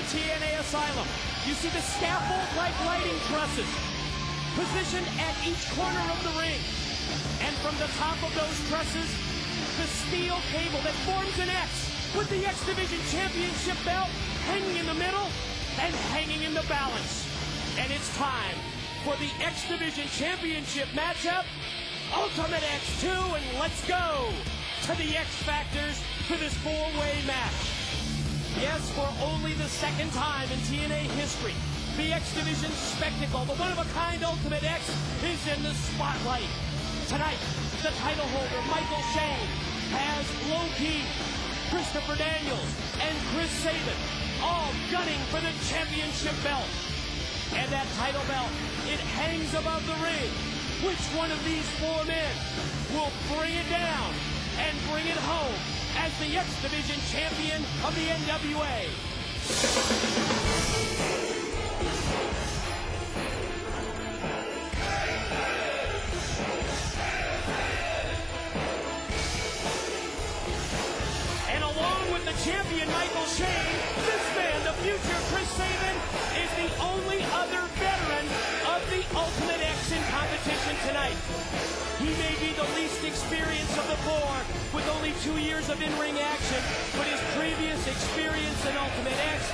TNA Asylum. You see the scaffold-like lighting trusses positioned at each corner of the ring. And from the top of those trusses, the steel cable that forms an X with the X Division Championship belt hanging in the middle and hanging in the balance. And it's time for the X Division Championship matchup, Ultimate X2, and let's go to the X Factors for this four-way match. Yes, for only the second time in TNA history, the X Division spectacle, the one-of-a-kind Ultimate X, is in the spotlight. Tonight, the title holder, Michael Shane, has Low Key, Christopher Daniels, and Chris Sabin, all gunning for the championship belt. And that title belt, it hangs above the ring. Which one of these four men will bring it down and bring it home as the X Division champion of the NWA? And along with the champion Michael Shane, this man, the future Chris Sabin, is the only other veteran of the Ultimate X in competition tonight. He may be the least experienced of the four, with only 2 years of in-ring action, but his previous experience in Ultimate X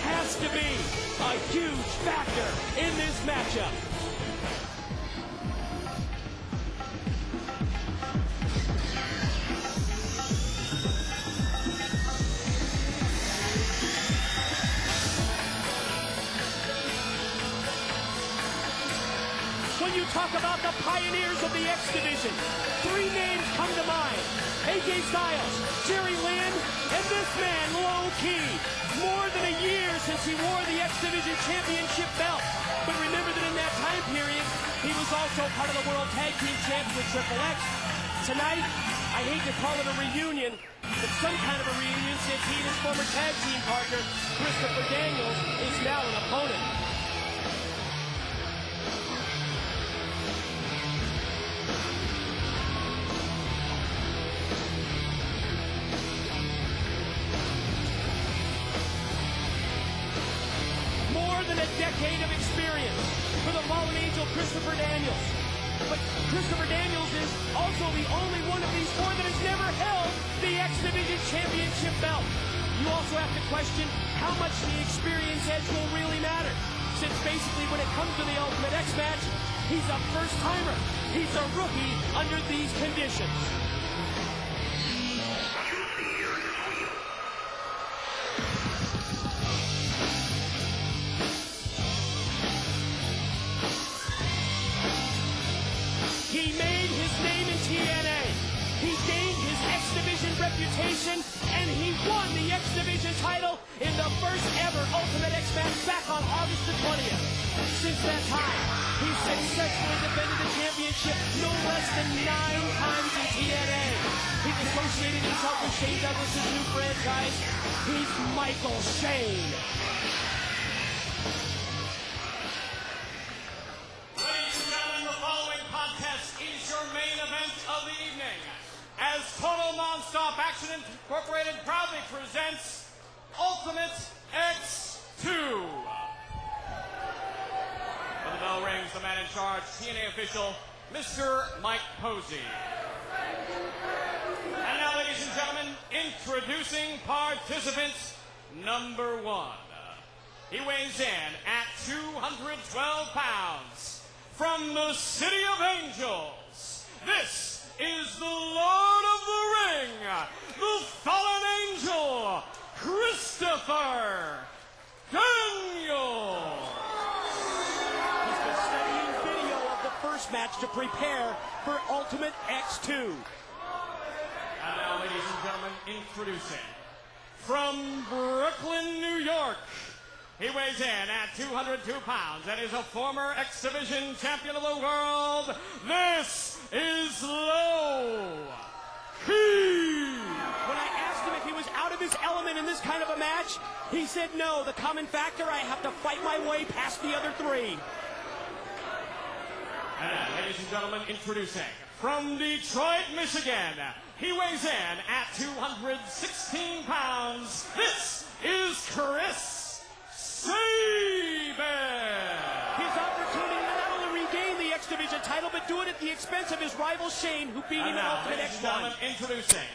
has to be a huge factor in this matchup. When you talk about the pioneers of the X Division, 3 names come to mind. AJ Styles, Jerry Lynn, and this man, Low Key. More than a year since he wore the X Division Championship belt. But remember that in that time period, he was also part of the World Tag Team Champion with Triple X. Tonight, I hate to call it a reunion, but some kind of a reunion since he and his former tag team partner, Christopher Daniels, is now an opponent. A decade of experience for the fallen angel Christopher Daniels. But Christopher Daniels is also the only one of these four that has never held the X Division Championship belt. You also have to question how much the experience edge will really matter, since basically when it comes to the Ultimate X match, he's a first-timer. He's a rookie under these conditions. He made his name in TNA. He gained his X Division reputation, and he won the X Division title in the first ever Ultimate X match back on August the 20th. Since that time, he's successfully defended the championship no less than 9 times in TNA. He's associated himself with Shane Douglas' new franchise. He's Michael Shane. Is your main event of the evening, as Total Nonstop Action Incorporated proudly presents Ultimate X2. When the bell rings, the man in charge, TNA official, Mr. Mike Posey. And now, ladies and gentlemen, introducing participant number 1. He weighs in at 212 pounds. From the City of Angels, this is the Lord of the Ring, the fallen angel, Christopher Daniels. He's been studying video of the first match to prepare for Ultimate X2. And now, ladies and gentlemen, introducing from Brooklyn, New York, he weighs in at 202 pounds and is a former X Division champion of the world. This is Low Key. When I asked him if he was out of his element in this kind of a match, he said no. The common factor, I have to fight my way past the other 3. And ladies and gentlemen, introducing from Detroit, Michigan, he weighs in at 216 pounds. This is Chris expense of his rival Shane, who beat him in now, Ultimate ladies and X1. gentlemen, introducing.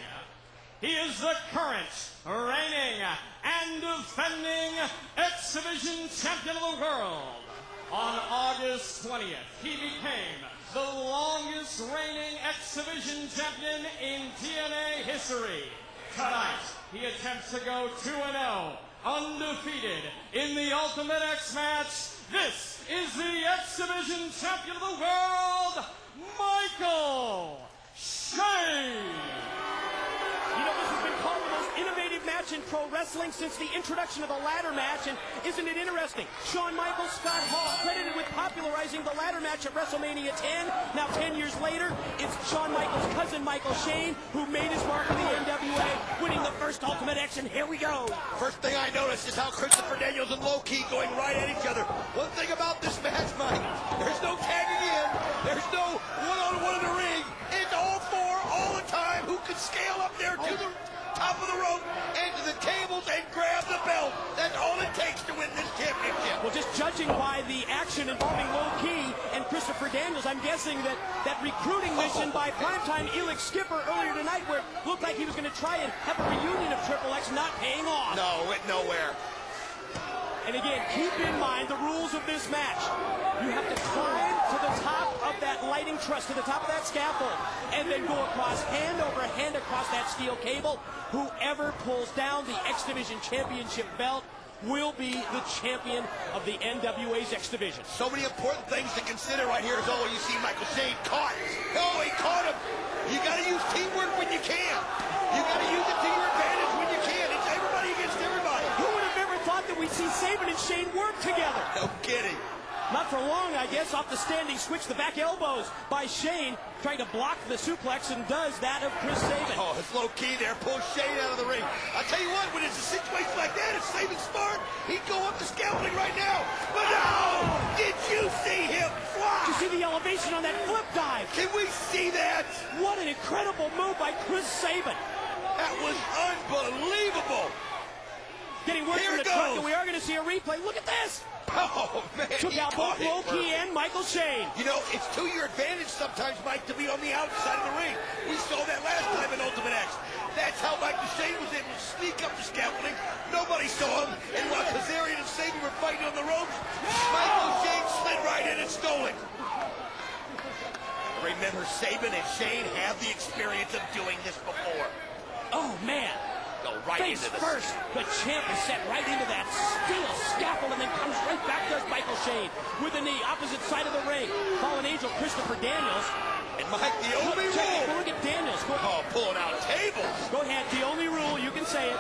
He is the current, reigning, and defending X Division Champion of the World. On August 20th, he became the longest reigning X Division Champion in TNA history. Tonight, he attempts to go 2-0, undefeated in the Ultimate X match. This is the X Division Champion of the World, Michael Shane. You know, this has been called the most innovative match in pro wrestling since the introduction of the ladder match, and isn't it interesting? Shawn Michaels, Scott Hall, credited with popularizing the ladder match at WrestleMania 10. Now, 10 years later, it's Shawn Michaels' cousin, Michael Shane, who made his mark in the NWA, winning the first Ultimate X, and here we go. First thing I noticed is how Christopher Daniels and Low Ki going right at each other. One thing about this match, Mike, there's no tagging in, there's no one-on-one in the ring. It's all four, all the time, who can scale up there to the top of the rope and to the tables and grab the belt. That's all it takes to win this championship. Well, just judging by the action involving Low Ki and Christopher Daniels, I'm guessing that recruiting mission by primetime Elix Skipper earlier tonight, where it looked like he was going to try and have a reunion of Triple X, not paying off. No, went nowhere. And again, keep in mind the rules of this match. You have to climb to the top of that lighting truss, to the top of that scaffold, and then go across, hand over hand across that steel cable. Whoever pulls down the X Division Championship belt will be the champion of the NWA's X Division. So many important things to consider right here. Oh, you see Michael Shane caught. Oh, he caught him. You got to use teamwork when you can. You got to use it to your advantage when you can. It's everybody against everybody. Who would have ever thought that we'd see Sabin and Shane work together? No kidding. Not for long, I guess. Off the standing switch, the back elbows by Shane, trying to block the suplex, and does that of Chris Sabin. Oh, it's Low Ki there, pulls Shane out of the ring. I'll tell you what, when it's a situation like that, if Sabin's smart, he'd go up the scaffolding right now. But no! Did you see him fly? Did you see the elevation on that flip dive? Can we see that? What an incredible move by Chris Sabin. That was unbelievable. Getting work Here from the it truck, goes. and we are going to see a replay. Look at this. Oh, man. Took he out caught both it Low Ki perfect. and Michael Shane. You know, it's to your advantage sometimes, Mike, to be on the outside of the ring. We saw that last time in Ultimate X. That's how Michael Shane was able to sneak up the scaffolding. Nobody saw him. And while Kazarian and Sabin were fighting on the ropes, Michael Shane slid right in and stole it. Remember, Sabin and Shane have the experience of doing this before. Oh, man. Go right Face into the first, the champ is set right into that steel scaffold and then comes right back, does Michael Shane with the knee, opposite side of the ring. Fallen Angel Christopher Daniels. And Mike, the only Look rule. at Daniels. Oh, pulling out tables. Go ahead, the only rule, you can say it.